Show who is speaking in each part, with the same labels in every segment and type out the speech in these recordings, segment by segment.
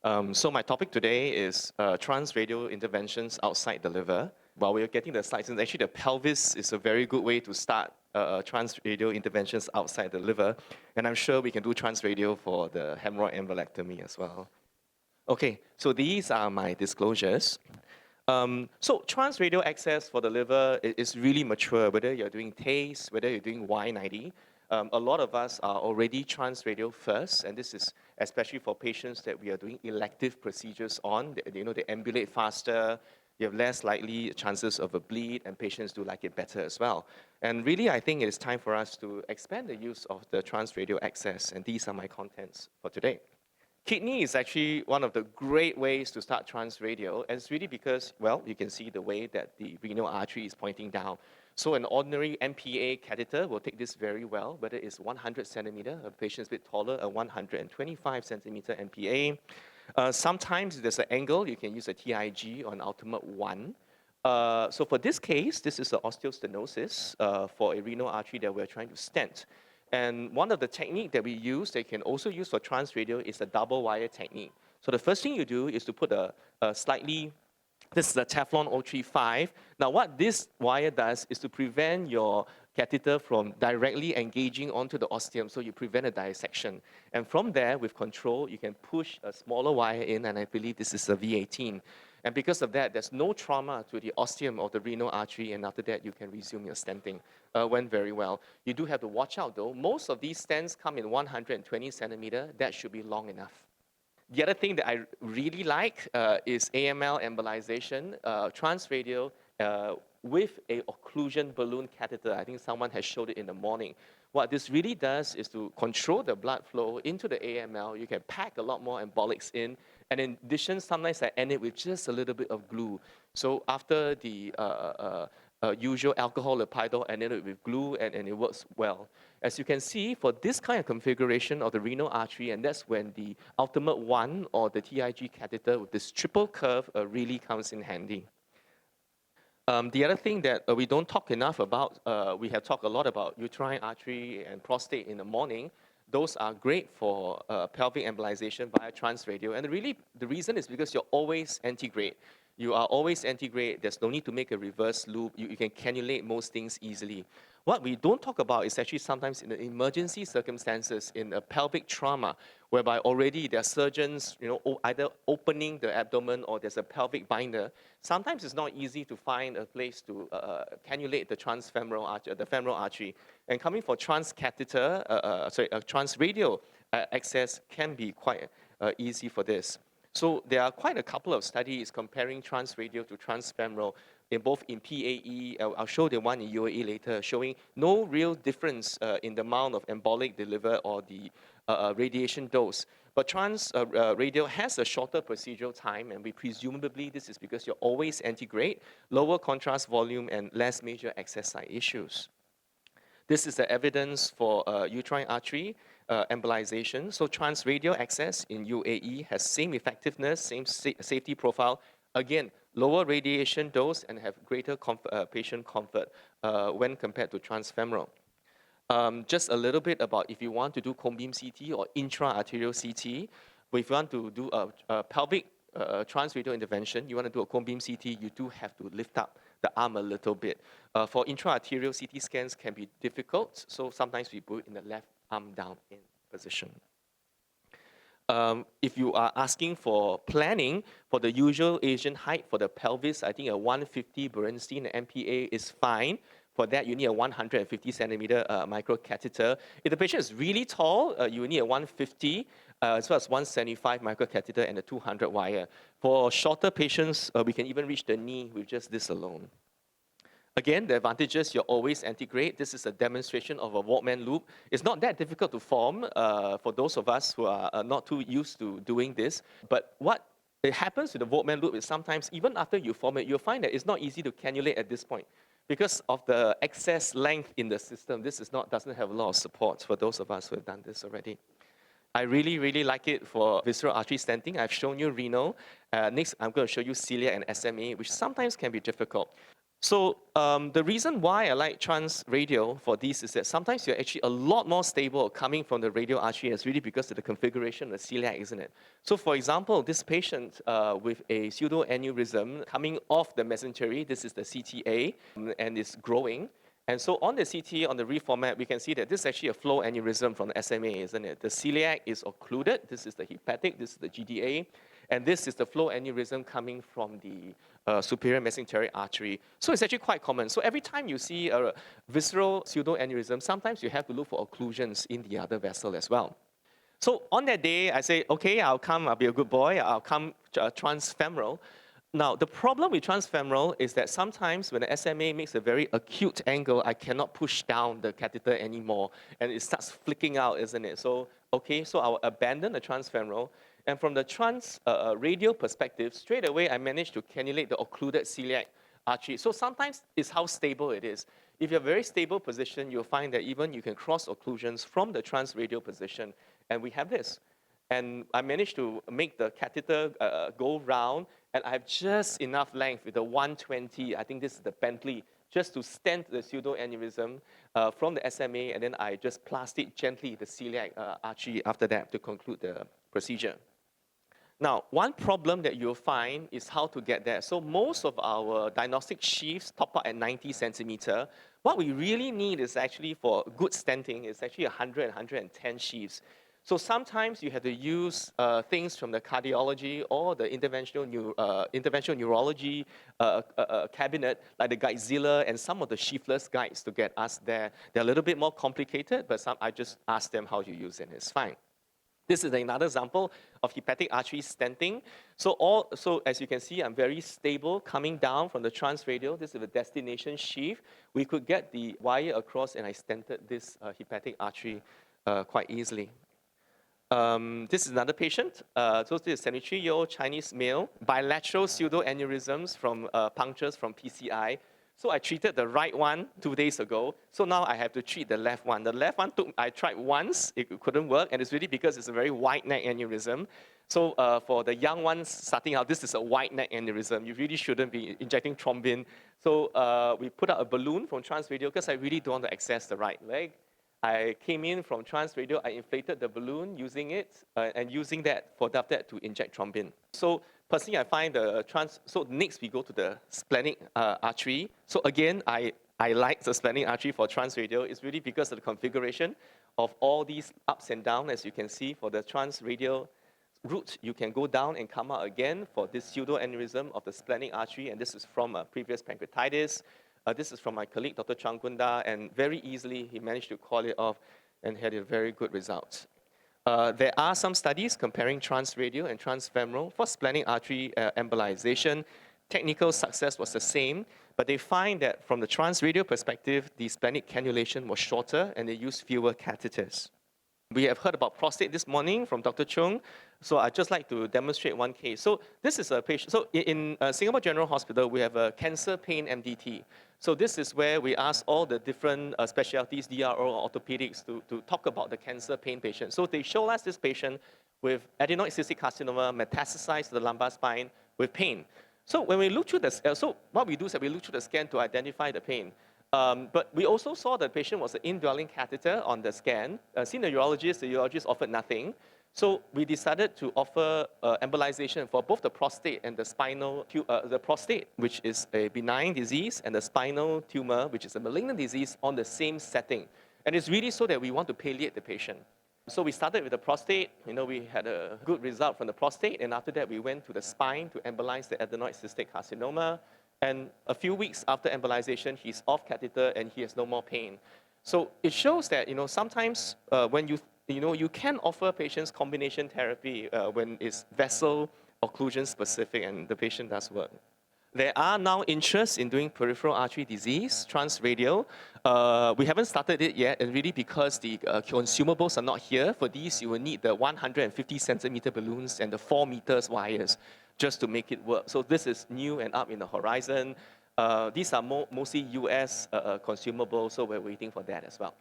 Speaker 1: So my topic today is transradial interventions outside the liver. While we're getting the slides, actually the pelvis is a very good way to start transradial interventions outside the liver. And I'm sure we can do transradial for the hemorrhoid embolectomy as well. Okay, so these are my disclosures. So transradial access for the liver is really mature, whether you're doing TACE, whether you're doing Y90. A lot of us are already transradial first, and this is especially for patients that we are doing elective procedures on. They ambulate faster, you have less likely chances of a bleed, and patients do like it better as well. And really, I think it is time for us to expand the use of the transradial access, and these are my contents for today. Kidney is actually one of the great ways to start transradial, and it's really because, well, you can see the way that the renal artery is pointing down. So an ordinary MPA catheter will take this very well, whether it's 100 centimeter, a patient's a bit taller, a 125 centimeter MPA. Sometimes there's an angle, you can use a TIG on ultimate 1. So for this case, this is an osteostenosis for a renal artery that we're trying to stent. And one of the techniques that we use, that you can also use for transradial, is the double wire technique. So the first thing you do is to put a slightly, this is a Teflon 035. Now what this wire does is to prevent your catheter from directly engaging onto the ostium, so you prevent a dissection. And from there, with control, you can push a smaller wire in, and I believe this is a V18. And because of that, there's no trauma to the ostium of the renal artery, and after that, you can resume your stenting. Went very well. You do have to watch out though. Most of these stents come in 120 centimeter. That should be long enough. The other thing that I really like is AML embolization, transradial with a occlusion balloon catheter. I think someone has showed it in the morning. What this really does is to control the blood flow into the AML. You can pack a lot more embolics in. And in addition, sometimes I end it with just a little bit of glue. So after the usual alcohol Lepidol, I ended it with glue, and it works well. As you can see, for this kind of configuration of the renal artery, and that's when the ultimate 1 or the TIG catheter with this triple curve really comes in handy. The other thing that we don't talk enough about, we have talked a lot about uterine artery and prostate in the morning. Those are great for pelvic embolization via transradial. And really, the reason is because you're always antegrade. You are always antegrade. There's no need to make a reverse loop. You can cannulate most things easily. What we don't talk about is actually sometimes in the emergency circumstances, in a pelvic trauma, whereby already there are surgeons, either opening the abdomen or there's a pelvic binder. Sometimes it's not easy to find a place to cannulate the transfemoral artery, the femoral artery. And coming for transradial access can be quite easy for this. So there are quite a couple of studies comparing transradial to transfemoral in both in PAE. I'll show the one in UAE later, showing no real difference in the amount of embolic delivered or the radiation dose. But transradial has a shorter procedural time, and we presumably this is because you're always antegrade, lower contrast volume, and less major access site issues. This is the evidence for uterine artery embolization. So transradial access in UAE has same effectiveness, same safety profile. Again, lower radiation dose and have greater patient comfort when compared to transfemoral. Just a little bit about if you want to do cone beam CT or intra-arterial CT. If you want to do a pelvic transradial intervention, you want to do a cone beam CT, you do have to lift up the arm a little bit. For intra-arterial CT scans can be difficult, so sometimes we put it in the left arm down in position. If you are asking for planning for the usual Asian height for the pelvis, I think a 150 Bernstein MPA is fine. For that, you need a 150 centimeter microcatheter. If the patient is really tall, you need a 150, as well as 175 microcatheter and a 200 wire. For shorter patients, we can even reach the knee with just this alone. Again, the advantages, you're always antegrade. This is a demonstration of a Walkman loop. It's not that difficult to form for those of us who are not too used to doing this. But what happens with the Walkman loop is sometimes, even after you form it, you'll find that it's not easy to cannulate at this point. Because of the excess length in the system, this doesn't have a lot of support for those of us who have done this already. I really, really like it for visceral artery stenting. I've shown you renal. Next, I'm going to show you cilia and SMA, which sometimes can be difficult. So the reason why I like transradial for these is that sometimes you're actually a lot more stable coming from the radial artery. It's really because of the configuration of the celiac, isn't it? So for example, this patient with a pseudoaneurysm coming off the mesentery, this is the CTA, and it's growing. And so on the CT, on the reformat, we can see that this is actually a flow aneurysm from the SMA, isn't it? The celiac is occluded. This is the hepatic. This is the GDA. And this is the flow aneurysm coming from the superior mesenteric artery. So it's actually quite common. So every time you see a visceral pseudoaneurysm, sometimes you have to look for occlusions in the other vessel as well. So on that day, I say, okay, I'll come, I'll be a good boy, I'll come transfemoral. Now, the problem with transfemoral is that sometimes when the SMA makes a very acute angle, I cannot push down the catheter anymore, and it starts flicking out, isn't it? So, okay, so I'll abandon the transfemoral, and from the radial perspective, straight away I managed to cannulate the occluded celiac artery. So sometimes it's how stable it is. If you have a very stable position, you'll find that even you can cross occlusions from the transradial position, and we have this. And I managed to make the catheter go round, and I have just enough length with the 120, I think this is the Bentley, just to stent the pseudoaneurysm from the SMA, and then I just plastic gently the celiac artery after that to conclude the procedure. Now, one problem that you'll find is how to get there. So most of our diagnostic sheaths top out at 90 centimeter. What we really need is actually for good stenting is actually 100 and 110 sheaths. So sometimes you have to use things from the cardiology or the interventional neurology cabinet, like the Guidezilla and some of the sheathless guides to get us there. They're a little bit more complicated, but I just ask them how to use it, and it's fine. This is another example of hepatic artery stenting. So as you can see, I'm very stable coming down from the transradial. This is the destination sheath. We could get the wire across, and I stented this hepatic artery quite easily. This is another patient. So this is a 73-year-old Chinese male, bilateral pseudoaneurysms from punctures from PCI. So I treated the right one 2 days ago. So now I have to treat the left one. The left one I tried once, it couldn't work, and it's really because it's a very wide neck aneurysm. So for the young ones starting out, this is a wide neck aneurysm. You really shouldn't be injecting thrombin. So we put out a balloon from transradial because I really don't want to access the right leg. I came in from transradial, I inflated the balloon using it, and using that for that to inject thrombin. So personally, I find so next we go to the splenic artery. So again, I like the splenic artery for transradial. It's really because of the configuration of all these ups and downs, as you can see. For the transradial route, you can go down and come out again for this pseudoaneurysm of the splenic artery, and this is from a previous pancreatitis. This is from my colleague, Dr. Changunda, and very easily he managed to call it off and had a very good result. There are some studies comparing transradial and transfemoral for splenic artery embolization. Technical success was the same, but they find that from the transradial perspective, the splenic cannulation was shorter and they used fewer catheters. We have heard about prostate this morning from Dr. Chung, so I'd just like to demonstrate one case. So this is a patient. So in Singapore General Hospital, we have a cancer pain MDT. So this is where we ask all the different specialties, DRO or orthopedics, to talk about the cancer pain patient. So they show us this patient with adenoid cystic carcinoma metastasized to the lumbar spine with pain. So when we look through so what we do is that we look through the scan to identify the pain. But we also saw the patient was an indwelling catheter on the scan. Seen the urologist offered nothing. So we decided to offer embolization for both the prostate and the spinal, the prostate, which is a benign disease, and the spinal tumor, which is a malignant disease, on the same setting. And it's really so that we want to palliate the patient. So we started with the prostate. We had a good result from the prostate, and after that we went to the spine to embolize the adenoid cystic carcinoma. And a few weeks after embolization, he's off catheter and he has no more pain. So it shows that sometimes when you can offer patients combination therapy when it's vessel occlusion specific and the patient does work. There are now interests in doing peripheral artery disease, transradial. We haven't started it yet, and really because the consumables are not here. For these, you will need the 150 centimeter balloons and the 4 meters wires just to make it work. So this is new and up in the horizon. These are mostly US consumables, so we're waiting for that as well.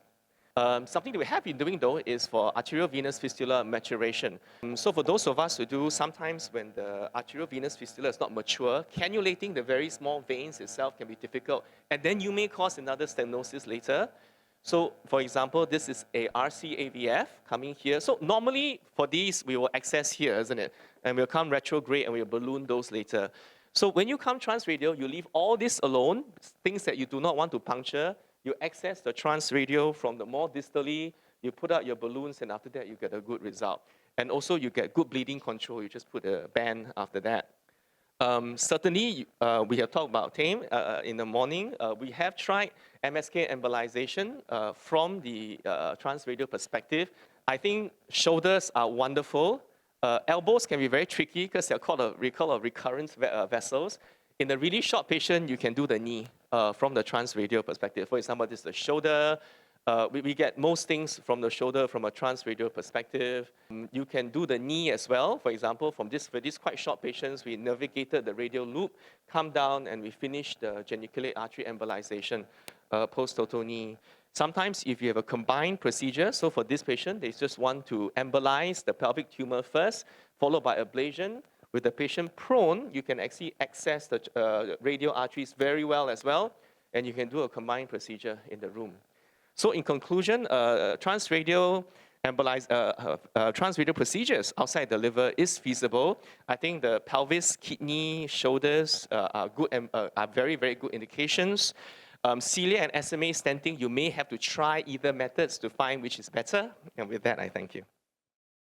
Speaker 1: Something that we have been doing though is for arteriovenous fistula maturation. So for those of us who do, sometimes when the arteriovenous fistula is not mature, cannulating the very small veins itself can be difficult, and then you may cause another stenosis later. So for example, this is a RCAVF coming here. So normally for these, we will access here, isn't it? And we'll come retrograde and we'll balloon those later. So when you come transradial, you leave all this alone, things that you do not want to puncture. You access the transradial from the more distally, you put out your balloons, and after that you get a good result. And also you get good bleeding control, you just put a band after that. Certainly, we have talked about TAME in the morning. We have tried MSK embolization from the transradial perspective. I think shoulders are wonderful. Elbows can be very tricky because they're called recurrent vessels. In a really short patient, you can do the knee from the transradial perspective. For example, this is the shoulder. We get most things from the shoulder from a transradial perspective. You can do the knee as well. For example, for these quite short patients, we navigated the radial loop, come down, and we finished the geniculate artery embolization post-total knee. Sometimes if you have a combined procedure, so for this patient, they just want to embolize the pelvic tumor first, followed by ablation. With the patient prone, you can actually access the radial arteries very well as well, and you can do a combined procedure in the room. So in conclusion, transradial procedures outside the liver is feasible. I think the pelvis, kidney, shoulders are good and are very, very good indications. Cilia and SMA stenting, you may have to try either methods to find which is better. And with that, I thank you.